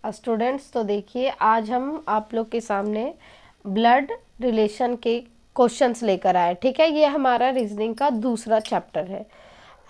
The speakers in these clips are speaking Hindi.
स्टूडेंट्स, तो देखिए आज हम आप लोग के सामने ब्लड रिलेशन के क्वेश्चंस लेकर आए। ठीक है, ये हमारा रीजनिंग का दूसरा चैप्टर है।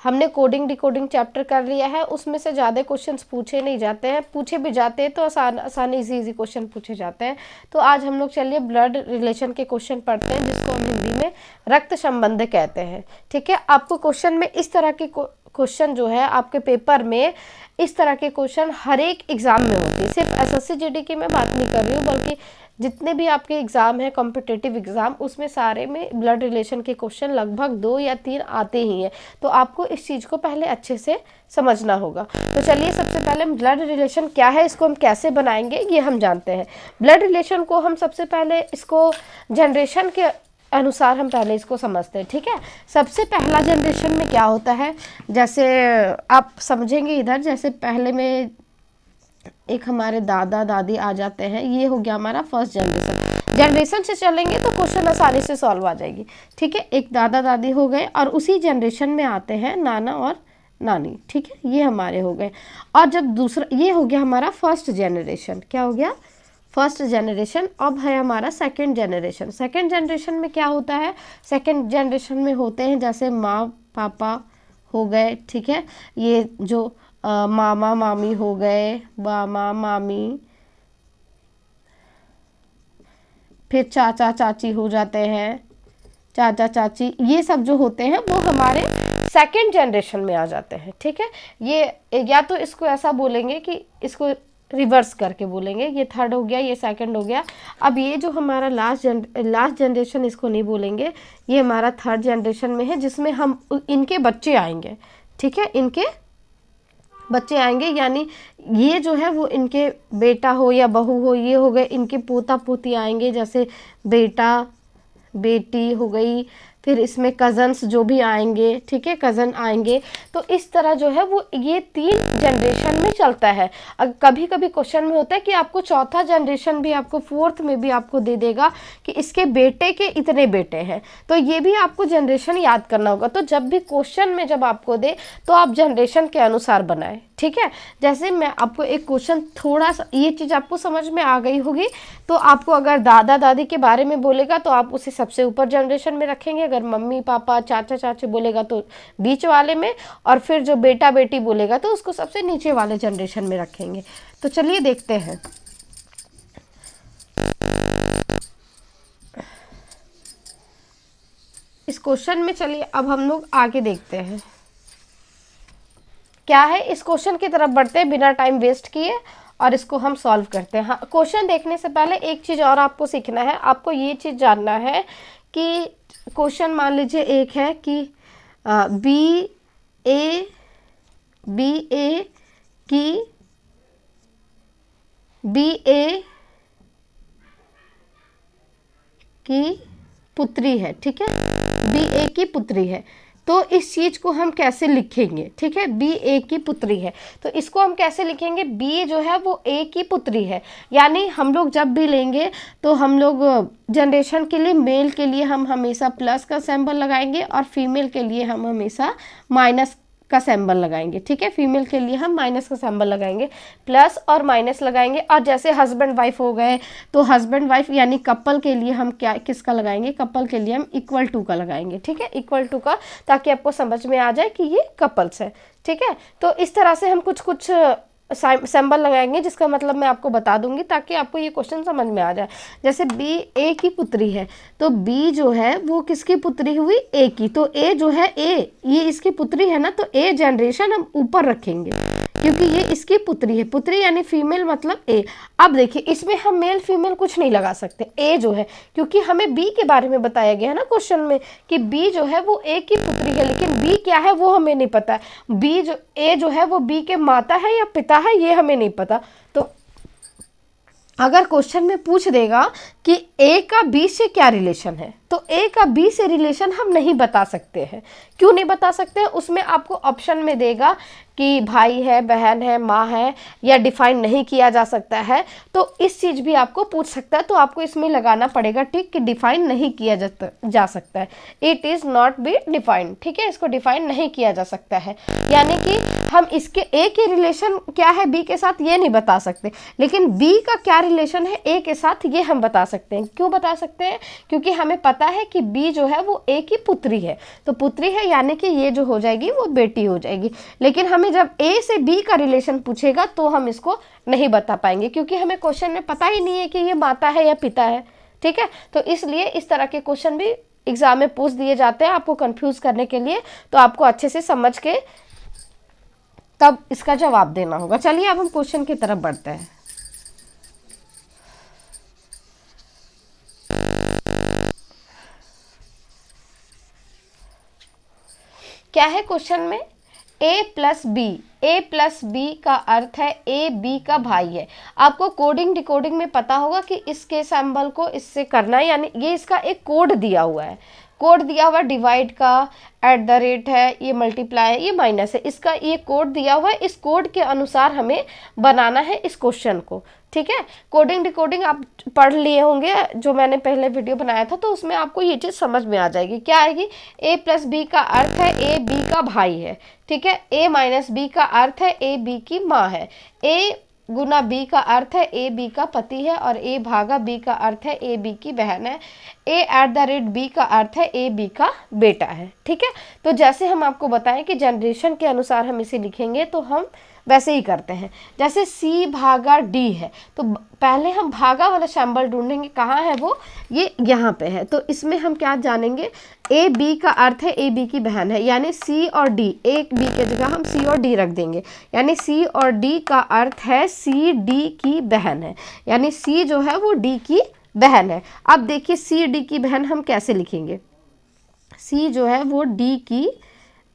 हमने कोडिंग डिकोडिंग चैप्टर कर लिया है, उसमें से ज़्यादा क्वेश्चंस पूछे नहीं जाते हैं, पूछे भी जाते हैं तो आसानी इजी क्वेश्चन पूछे जाते हैं। तो आज हम लोग चलिए ब्लड रिलेशन के क्वेश्चन पढ़ते हैं, जिसको हम हिंदी में रक्त संबंध कहते हैं। ठीक है, आपको क्वेश्चन में इस तरह के क्वेश्चन जो है आपके पेपर में, इस तरह के क्वेश्चन हर एक एग्ज़ाम में होते हैं। सिर्फ एसएससी जीडी की मैं बात नहीं कर रही हूँ, बल्कि जितने भी आपके एग्ज़ाम है कॉम्पिटिटिव एग्ज़ाम, उसमें सारे में ब्लड रिलेशन के क्वेश्चन लगभग 2 या 3 आते ही हैं। तो आपको इस चीज़ को पहले अच्छे से समझना होगा। तो चलिए सबसे पहले हम ब्लड रिलेशन क्या है, इसको हम कैसे बनाएंगे, ये हम जानते हैं। ब्लड रिलेशन को हम सबसे पहले इसको जनरेशन के अनुसार हम पहले इसको समझते हैं। ठीक है, सबसे पहला जनरेशन में क्या होता है, जैसे आप समझेंगे इधर, जैसे पहले में एक हमारे दादा दादी आ जाते हैं, ये हो गया हमारा फर्स्ट जनरेशन। जनरेशन से चलेंगे तो क्वेश्चन आसानी से सॉल्व आ जाएगी। ठीक है, एक दादा दादी हो गए और उसी जनरेशन में आते हैं नाना और नानी। ठीक है, ये हमारे हो गए। और जब दूसरा, ये हो गया हमारा फर्स्ट जनरेशन। क्या हो गया? First generation. अब है हमारा सेकंड जनरेशन। सेकंड जनरेशन में क्या होता है? सेकंड जनरेशन में होते हैं जैसे माँ पापा हो गए। ठीक है, ये जो मामा मामी हो गए, मामा मामी, फिर चाचा चाची हो जाते हैं, चाचा चाची, ये सब जो होते हैं वो हमारे सेकंड जनरेशन में आ जाते हैं। ठीक है, ये या तो इसको ऐसा बोलेंगे कि इसको रिवर्स करके बोलेंगे, ये थर्ड हो गया, ये सेकंड हो गया। अब ये जो हमारा लास्ट जनरेशन, इसको नहीं बोलेंगे, ये हमारा थर्ड जनरेशन में है, जिसमें हम इनके बच्चे आएंगे। ठीक है, इनके बच्चे आएंगे, यानी ये जो है वो इनके बेटा हो या बहू हो, ये हो गए इनके पोता पोती आएंगे, जैसे बेटा बेटी हो गई, फिर इसमें कज़न्स जो भी आएंगे। ठीक है, कज़न आएंगे। तो इस तरह जो है वो ये 3 जनरेशन में चलता है। कभी कभी क्वेश्चन में होता है कि आपको चौथा जनरेशन भी, आपको फोर्थ में भी आपको दे देगा कि इसके बेटे के इतने बेटे हैं, तो ये भी आपको जनरेशन याद करना होगा। तो जब भी क्वेश्चन में जब आपको दे तो आप जनरेशन के अनुसार बनाएं। ठीक है, जैसे मैं आपको एक क्वेश्चन, थोड़ा सा ये चीज़ आपको समझ में आ गई होगी, तो आपको अगर दादा दादी के बारे में बोलेगा तो आप उसे सबसे ऊपर जनरेशन में रखेंगे, अगर मम्मी पापा चाचा चाची बोलेगा तो बीच वाले में, और फिर जो बेटा बेटी बोलेगा तो उसको सबसे नीचे वाले जनरेशन में रखेंगे। तो चलिए देखते हैं। इस क्वेश्चन में चलिए अब हम लोग आगे देखते हैं क्या है। इस क्वेश्चन की तरफ बढ़ते हैं बिना टाइम वेस्ट किए, और इसको हम सॉल्व करते हैं। हाँ, क्वेश्चन देखने से पहले एक चीज़ और आपको सीखना है। आपको ये चीज़ जानना है कि क्वेश्चन मान लीजिए एक है कि बी ए की पुत्री है। ठीक है, बी ए की पुत्री है, तो इस चीज को हम कैसे लिखेंगे? ठीक है, बी ए की पुत्री है, तो इसको हम कैसे लिखेंगे? बी जो है वो ए की पुत्री है, यानी हम लोग जब भी लेंगे तो हम लोग जनरेशन के लिए, मेल के लिए हम हमेशा प्लस का सिंबल लगाएंगे, और फीमेल के लिए हम हमेशा माइनस का सिंबल लगाएंगे। ठीक है, फीमेल के लिए हम माइनस का सिंबल लगाएंगे, प्लस और माइनस लगाएंगे। और जैसे हस्बैंड वाइफ हो गए तो हस्बैंड वाइफ यानी कपल के लिए हम क्या, किसका लगाएंगे? कपल के लिए हम इक्वल टू का लगाएंगे। ठीक है, इक्वल टू का, ताकि आपको समझ में आ जाए कि ये कपल्स है। ठीक है, तो इस तरह से हम कुछ कुछ सिंबल लगाएंगे, जिसका मतलब मैं आपको बता दूंगी ताकि आपको ये क्वेश्चन समझ में आ जाए। जैसे बी ए की पुत्री है, तो बी जो है वो किसकी पुत्री हुई? ए की। तो ए जो है, ए ये इसकी पुत्री है ना, तो ए जनरेशन हम ऊपर रखेंगे, क्योंकि ये इसकी पुत्री है। पुत्री यानी फीमेल, मतलब ए। अब देखिए, इसमें हम मेल फीमेल कुछ नहीं लगा सकते, ए जो है, क्योंकि हमें बी के बारे में बताया गया है ना क्वेश्चन में कि बी जो है वो ए की पुत्री है, लेकिन बी क्या है वो हमें नहीं पता है। बी जो, ए जो है वो बी के माता है या पिता है, ये हमें नहीं पता। तो अगर क्वेश्चन में पूछ देगा कि ए का बी से क्या रिलेशन है, तो ए का बी से रिलेशन हम नहीं बता सकते हैं। क्यों नहीं बता सकते हैं? उसमें आपको ऑप्शन में देगा कि भाई है, बहन है, माँ है, या डिफाइन नहीं किया जा सकता है, तो इस चीज़ भी आपको पूछ सकता है, तो आपको इसमें लगाना पड़ेगा टिक कि डिफाइन नहीं किया जा सकता है, it is not be defined. ठीक है, इसको डिफाइन नहीं किया जा सकता है, यानी कि हम इसके ए के रिलेशन क्या है बी के साथ ये नहीं बता सकते, लेकिन बी का क्या रिलेशन है ए के साथ ये हम बता सकते हैं। क्यों बता सकते हैं? क्योंकि हमें पता है कि बी जो है वो ए की पुत्री है, तो पुत्री है यानी कि ये जो हो जाएगी वो बेटी हो जाएगी। लेकिन हमें जब ए से बी का रिलेशन पूछेगा तो हम इसको नहीं बता पाएंगे, क्योंकि हमें क्वेश्चन में पता ही नहीं है कि ये माता है या पिता है। ठीक है, तो इसलिए इस तरह के क्वेश्चन भी एग्जाम में पूछ दिए जाते हैं आपको कंफ्यूज करने के लिए, तो आपको अच्छे से समझ के तब इसका जवाब देना होगा। चलिए अब हम क्वेश्चन की तरफ बढ़ते हैं। क्या है क्वेश्चन में? ए प्लस बी, ए प्लस बी का अर्थ है ए बी का भाई है। आपको कोडिंग डिकोडिंग में पता होगा कि इसके सिंबल को इससे करना है, यानी ये इसका एक कोड दिया हुआ है, कोड दिया हुआ डिवाइड का, एट द रेट है, ये मल्टीप्लाई है, ये माइनस है, इसका ये कोड दिया हुआ है। इस कोड के अनुसार हमें बनाना है इस क्वेश्चन को। ठीक है, कोडिंग डिकोडिंग आप पढ़ लिए होंगे, जो मैंने पहले वीडियो बनाया था, तो उसमें आपको ये चीज़ समझ में आ जाएगी। क्या आएगी? ए प्लस बी का अर्थ है ए बी का भाई है। ठीक है, ए माइनस बी का अर्थ है ए बी की माँ है। ए गुना बी का अर्थ है ए बी का पति है, और ए भागा बी का अर्थ है ए बी की बहन है। ए एट द रेट बी का अर्थ है ए बी का बेटा है। ठीक है, तो जैसे हम आपको बताएं कि जनरेशन के अनुसार हम इसे लिखेंगे, तो हम वैसे ही करते हैं। जैसे सी भागा डी है, तो पहले हम भागा वाला सिंबल ढूंढेंगे, कहाँ है वो? ये यहाँ पे है। तो इसमें हम क्या जानेंगे? ए बी का अर्थ है ए बी की बहन है, यानी सी और डी, एक बी के जगह हम सी और डी रख देंगे, यानी सी और डी का अर्थ है सी डी की बहन है, यानी सी जो है वो डी की बहन है। अब देखिए सी डी की बहन हम कैसे लिखेंगे? सी जो है वो डी की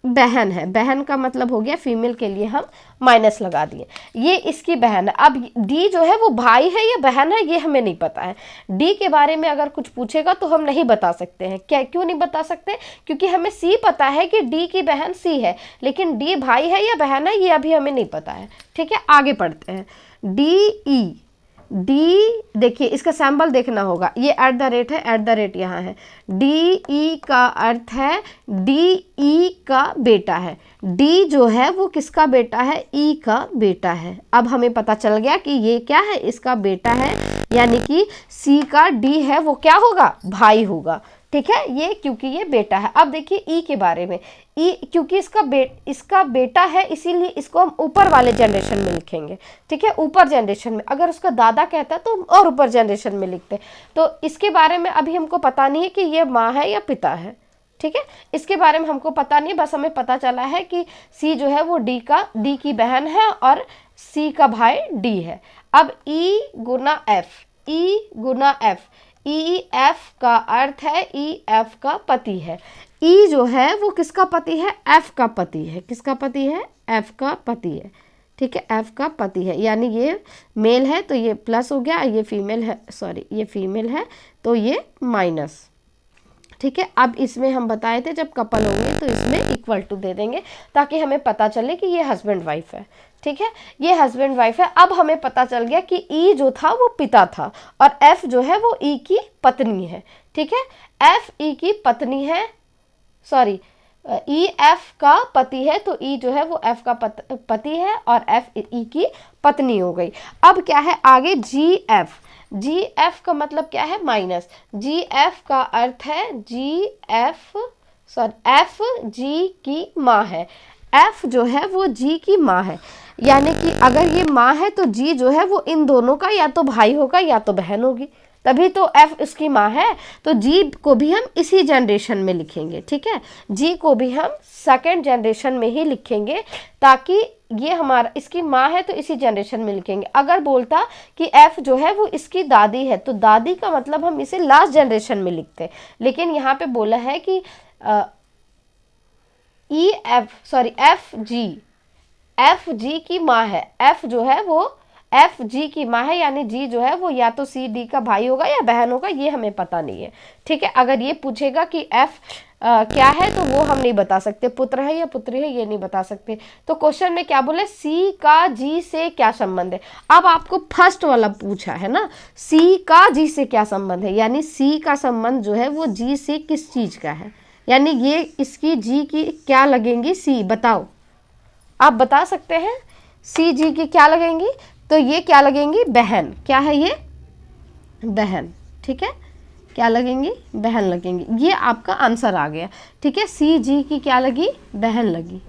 बहन है, बहन का मतलब हो गया फीमेल के लिए हम माइनस लगा दिए, ये इसकी बहन है। अब डी जो है वो भाई है या बहन है ये हमें नहीं पता है। डी के बारे में अगर कुछ पूछेगा तो हम नहीं बता सकते हैं। क्या, क्यों नहीं बता सकते? क्योंकि हमें सी पता है कि डी की बहन सी है, लेकिन डी भाई है या बहन है ये अभी हमें नहीं पता है। ठीक है, आगे पढ़ते हैं। डी ई, डी देखिए इसका सैम्बल देखना होगा, ये एट द रेट है, एट द रेट यहाँ है। डी ई का अर्थ है डी ई का बेटा है। डी जो है वो किसका बेटा है? ई का बेटा है। अब हमें पता चल गया कि ये क्या है? इसका बेटा है, यानी कि सी का डी है वो क्या होगा? भाई होगा। ठीक है, ये क्योंकि ये बेटा है। अब देखिए ई के बारे में, ई क्योंकि इसका बेटा है इसीलिए इसको हम ऊपर वाले जनरेशन में लिखेंगे। ठीक है, ऊपर जनरेशन में। अगर उसका दादा कहता तो हम और ऊपर जनरेशन में लिखते। तो इसके बारे में अभी हमको पता नहीं है कि ये माँ है या पिता है। ठीक है, इसके बारे में हमको पता नहीं, बस हमें पता चला है कि सी जो है वो डी की बहन है और सी का भाई डी है। अब ई गुना एफ, ई गुना एफ, ई एफ का अर्थ है ई एफ का पति है। ई जो है वो किसका पति है? एफ का पति है। किसका पति है? एफ का पति है। ठीक है, एफ का पति है, यानी ये मेल है तो ये प्लस हो गया, ये फीमेल है, सॉरी ये फीमेल है तो ये माइनस। ठीक है, अब इसमें हम बताए थे जब कपल होंगे तो इसमें इक्वल टू दे देंगे ताकि हमें पता चले कि ये हस्बैंड वाइफ है। ठीक है, ये हस्बैंड वाइफ है। अब हमें पता चल गया कि ई जो था वो पिता था और एफ जो है वो ई की पत्नी है। ठीक है, एफ ई की पत्नी है, सॉरी ई एफ का पति है, तो ई जो है वो एफ का पति है और एफ ई की पत्नी हो गई। अब क्या है आगे? जी एफ, जी एफ का मतलब क्या है? माइनस। जी एफ का अर्थ है जी एफ, सॉरी एफ जी की माँ है। एफ जो है वो जी की माँ है, यानी कि अगर ये माँ है तो जी जो है वो इन दोनों का या तो भाई होगा या तो बहन होगी, तभी तो एफ इसकी माँ है। तो जी को भी हम इसी जनरेशन में लिखेंगे। ठीक है, जी को भी हम सेकेंड जनरेशन में ही लिखेंगे ताकि ये हमारा इसकी माँ है तो इसी जनरेशन में लिखेंगे। अगर बोलता कि एफ जो है वो इसकी दादी है तो दादी का मतलब हम इसे लास्ट जनरेशन में लिखते, लेकिन यहाँ पे बोला है कि एफ जी की माँ है। एफ जो है वो एफ जी की माँ है, यानी जी जो है वो या तो सी डी का भाई होगा या बहन होगा, ये हमें पता नहीं है। ठीक है, अगर ये पूछेगा कि एफ क्या है तो वो हम नहीं बता सकते, पुत्र है या पुत्री है ये नहीं बता सकते। तो क्वेश्चन में क्या बोले, सी का जी से क्या संबंध है। अब आपको फर्स्ट वाला पूछा है ना, सी का जी से क्या संबंध है, यानी सी का संबंध जो है वो जी से किस चीज का है, यानी ये इसकी जी की क्या लगेंगी, सी बताओ, आप बता सकते हैं सी जी की क्या लगेंगी, तो ये क्या लगेंगी, बहन। क्या है ये, बहन। ठीक है, क्या लगेंगी, बहन लगेंगी। ये आपका आंसर आ गया। ठीक है, सी जी की क्या लगी, बहन लगी।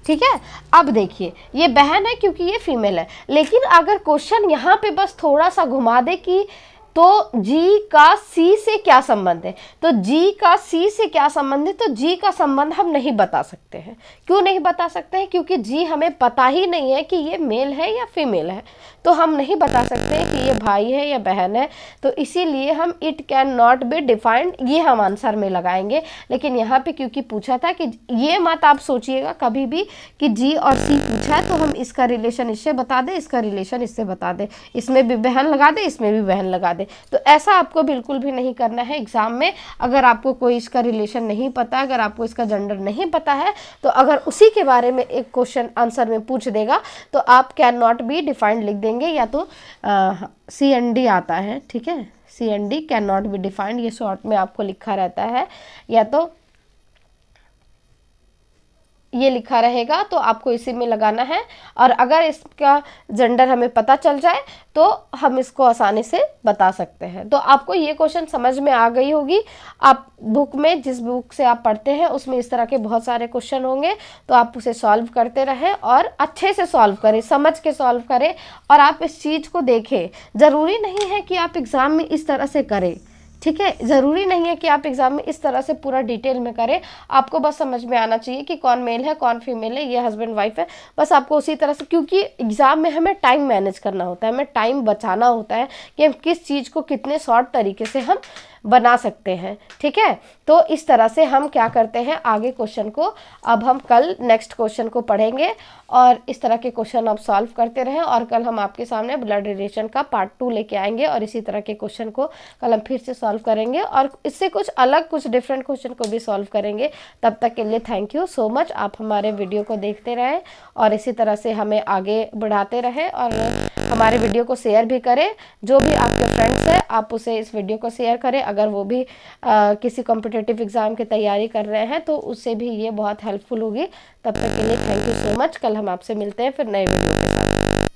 ठीक है, अब देखिए ये बहन है क्योंकि ये फीमेल है, लेकिन अगर क्वेश्चन यहाँ पे बस थोड़ा सा घुमा दे कि तो जी का सी से क्या संबंध है, तो जी का सी से क्या संबंध है, तो जी का संबंध हम नहीं बता सकते हैं। क्यों नहीं बता सकते हैं, क्योंकि जी हमें पता ही नहीं है कि ये मेल है या फीमेल है, तो हम नहीं बता सकते हैं कि ये भाई है या बहन है। तो इसीलिए हम it can not be defined ये हम आंसर में लगाएंगे। लेकिन यहाँ पे क्योंकि पूछा था कि ये मत आप सोचिएगा कभी भी कि जी और सी पूछा है तो हम इसका रिलेशन इससे बता दें, इसका रिलेशन इससे बता दें, इसमें भी बहन लगा दे, इसमें भी बहन लगा दे। तो ऐसा आपको बिल्कुल भी नहीं करना है एग्जाम में। अगर आपको कोई इसका रिलेशन नहीं पता, अगर आपको इसका जेंडर नहीं पता है, तो अगर उसी के बारे में एक क्वेश्चन आंसर में पूछ देगा तो आप कैन नॉट बी डिफाइंड लिख देंगे, या तो सी एन डी आता है। ठीक है, C N D can not be defined, ये शॉर्ट में आपको लिखा रहता है, या तो ये लिखा रहेगा, तो आपको इसी में लगाना है। और अगर इसका जेंडर हमें पता चल जाए तो हम इसको आसानी से बता सकते हैं। तो आपको ये क्वेश्चन समझ में आ गई होगी। आप बुक में, जिस बुक से आप पढ़ते हैं उसमें इस तरह के बहुत सारे क्वेश्चन होंगे, तो आप उसे सॉल्व करते रहें और अच्छे से सॉल्व करें, समझ के सॉल्व करें, और आप इस चीज़ को देखें। ज़रूरी नहीं है कि आप एग्ज़ाम में इस तरह से करें। ठीक है, ज़रूरी नहीं है कि आप एग्जाम में इस तरह से पूरा डिटेल में करें, आपको बस समझ में आना चाहिए कि कौन मेल है कौन फीमेल है, ये हस्बैंड वाइफ है, बस आपको उसी तरह से। क्योंकि एग्जाम में हमें टाइम मैनेज करना होता है, हमें टाइम बचाना होता है कि हम किस चीज़ को कितने शॉर्ट तरीके से हम बना सकते हैं। ठीक है, तो इस तरह से हम क्या करते हैं आगे क्वेश्चन को, अब हम कल नेक्स्ट क्वेश्चन को पढ़ेंगे और इस तरह के क्वेश्चन आप सॉल्व करते रहें। और कल हम आपके सामने ब्लड रिलेशन का पार्ट 2 लेके आएंगे और इसी तरह के क्वेश्चन को कल हम फिर से सॉल्व करेंगे और इससे कुछ अलग, कुछ डिफरेंट क्वेश्चन को भी सॉल्व करेंगे। तब तक के लिए थैंक यू सो मच। आप हमारे वीडियो को देखते रहें और इसी तरह से हमें आगे बढ़ाते रहें और हमारे वीडियो को शेयर भी करें। जो भी आपके फ्रेंड्स हैं आप उसे इस वीडियो को शेयर करें, अगर वो भी किसी कॉम्पिटिटिव एग्जाम की तैयारी कर रहे हैं तो उससे भी ये बहुत हेल्पफुल होगी। तब तक के लिए थैंक यू सो मच। कल हम आपसे मिलते हैं फिर नए वीडियो के साथ।